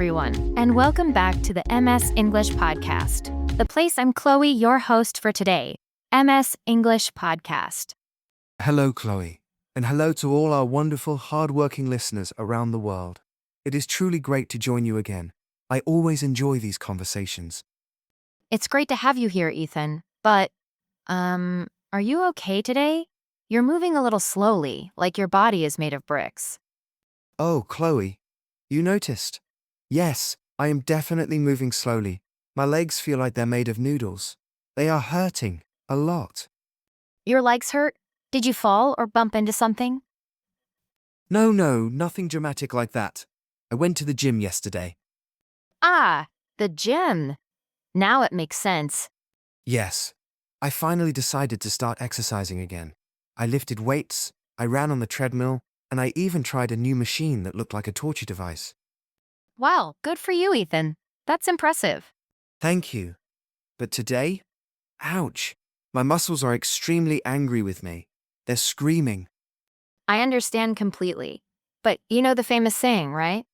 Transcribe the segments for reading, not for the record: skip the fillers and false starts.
everyone, and welcome back to the MS English Podcast, the place. I'm Chloe, your host for today, MS English Podcast. Hello, Chloe, and hello to all our wonderful, hard-working listeners around the world. It is truly great to join you again. I always enjoy these conversations. It's great to have you here, Ethan, but, are you okay today? You're moving a little slowly, like your body is made of bricks. Oh, Chloe, you noticed? Yes, I am definitely moving slowly. My legs feel like they're made of noodles. They are hurting a lot. Your legs hurt? Did you fall or bump into something? No, nothing dramatic like that. I went to the gym yesterday. Ah, the gym. Now it makes sense. Yes, I finally decided to start exercising again. I lifted weights, I ran on the treadmill, and I even tried a new machine that looked like a torture device. Wow, good for you, Ethan. That's impressive. Thank you. But today, ouch, my muscles are extremely angry with me. They're screaming. I understand completely. But you know the famous saying, right?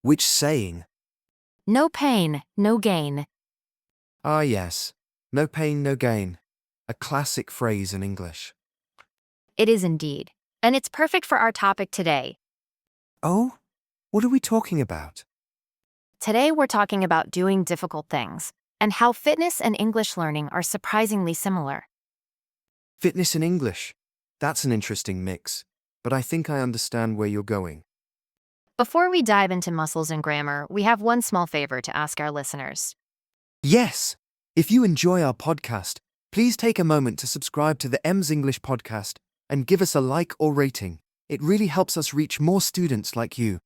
Which saying? No pain, no gain. Ah, yes. No pain, no gain. A classic phrase in English. It is indeed. And it's perfect for our topic today. Oh? What are we talking about? Today we're talking about doing difficult things and how fitness and English learning are surprisingly similar. Fitness and English. That's an interesting mix. But I think I understand where you're going. Before we dive into muscles and grammar, we have one small favor to ask our listeners. Yes! If you enjoy our podcast, please take a moment to subscribe to the M's English podcast and give us a like or rating. It really helps us reach more students like you.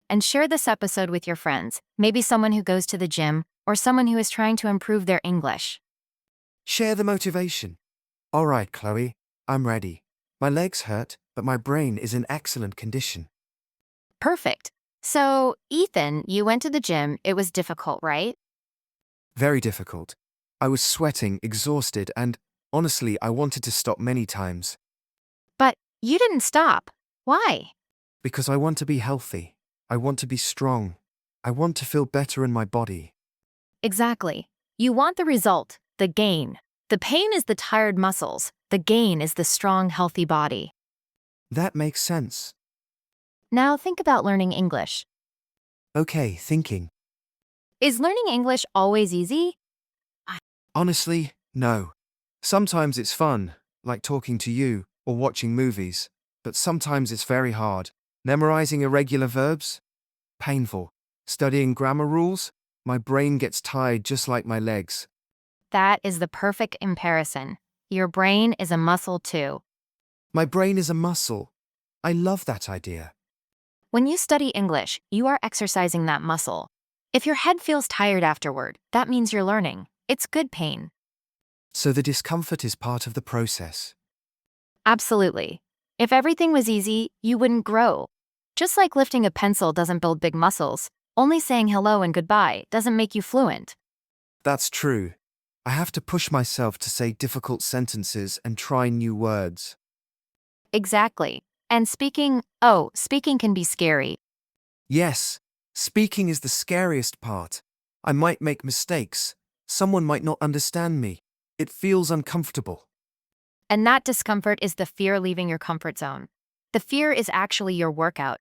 And share this episode with your friends, maybe someone who goes to the gym or someone who is trying to improve their English. Share the motivation. All right, Chloe, I'm ready. My legs hurt, but my brain is in excellent condition. Perfect. So, Ethan, you went to the gym. It was difficult, right? Very difficult. I was sweating, exhausted, and honestly, I wanted to stop many times. But you didn't stop. Why? Because I want to be healthy. I want to be strong. I want to feel better in my body. Exactly. You want the result, the gain. The pain is the tired muscles. The gain is the strong, healthy body. That makes sense. Now think about learning English. Okay, thinking. Is learning English always easy? Honestly, no. Sometimes it's fun, like talking to you or watching movies, but sometimes it's very hard. Memorizing irregular verbs? Painful. Studying grammar rules? My brain gets tired just like my legs. That is the perfect comparison. Your brain is a muscle too. My brain is a muscle. I love that idea. When you study English, you are exercising that muscle. If your head feels tired afterward, that means you're learning. It's good pain. So the discomfort is part of the process. Absolutely. If everything was easy, you wouldn't grow. Just like lifting a pencil doesn't build big muscles, only saying hello and goodbye doesn't make you fluent. That's true. I have to push myself to say difficult sentences and try new words. Exactly. And speaking can be scary. Yes, speaking is the scariest part. I might make mistakes. Someone might not understand me. It feels uncomfortable. And that discomfort is the fear leaving your comfort zone. The fear is actually your workout.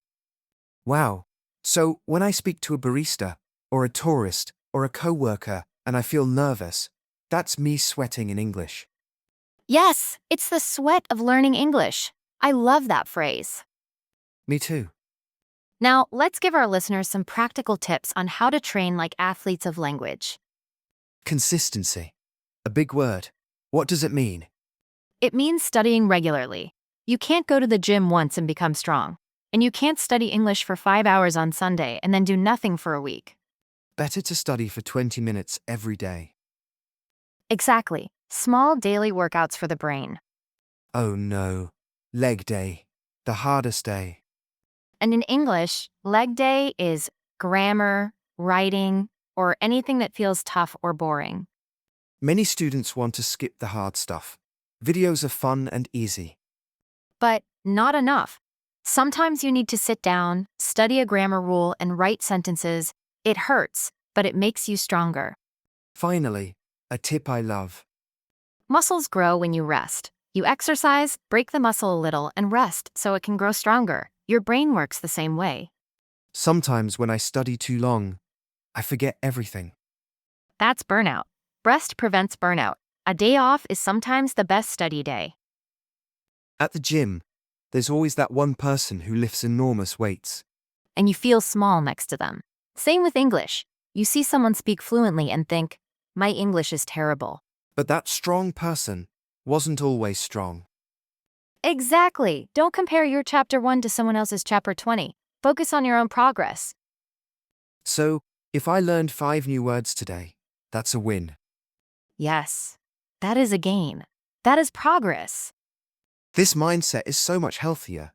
Wow. So when I speak to a barista, or a tourist, or a coworker, and I feel nervous, that's me sweating in English. Yes, it's the sweat of learning English. I love that phrase. Me too. Now, let's give our listeners some practical tips on how to train like athletes of language. Consistency. A big word. What does it mean? It means studying regularly. You can't go to the gym once and become strong. And you can't study English for 5 hours on Sunday and then do nothing for a week. Better to study for 20 minutes every day. Exactly. Small daily workouts for the brain. Oh no. Leg day. The hardest day. And in English, leg day is grammar, writing, or anything that feels tough or boring. Many students want to skip the hard stuff. Videos are fun and easy. But not enough. Sometimes you need to sit down, study a grammar rule, and write sentences. It hurts, but it makes you stronger. Finally, a tip I love. Muscles grow when you rest. You exercise, break the muscle a little, and rest so it can grow stronger. Your brain works the same way. Sometimes when I study too long, I forget everything. That's burnout. Rest prevents burnout. A day off is sometimes the best study day. At the gym, there's always that one person who lifts enormous weights. And you feel small next to them. Same with English. You see someone speak fluently and think, my English is terrible. But that strong person wasn't always strong. Exactly. Don't compare your chapter 1 to someone else's chapter 20. Focus on your own progress. So, if I learned 5 new words today, that's a win. Yes, that is a gain. That is progress. This mindset is so much healthier.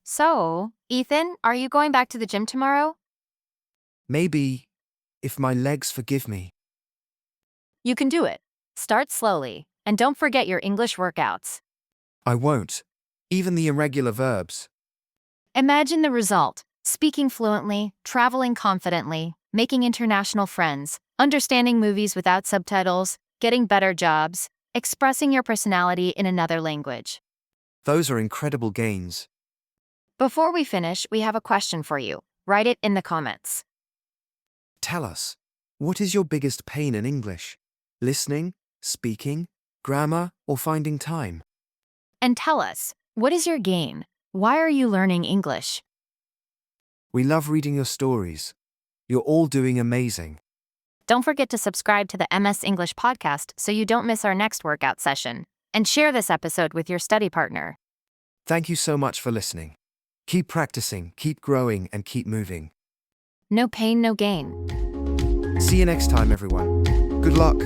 So, Ethan, are you going back to the gym tomorrow? Maybe, if my legs forgive me. You can do it. Start slowly, and don't forget your English workouts. I won't. Even the irregular verbs. Imagine the result: speaking fluently, traveling confidently, making international friends, understanding movies without subtitles, getting better jobs, expressing your personality in another language. Those are incredible gains. Before we finish, we have a question for you. Write it in the comments. Tell us, what is your biggest pain in English? Listening, speaking, grammar, or finding time? And tell us, what is your gain? Why are you learning English? We love reading your stories. You're all doing amazing. Don't forget to subscribe to the MS English podcast so you don't miss our next workout session. And share this episode with your study partner. Thank you so much for listening. Keep practicing, keep growing, and keep moving. No pain, no gain. See you next time, everyone. Good luck.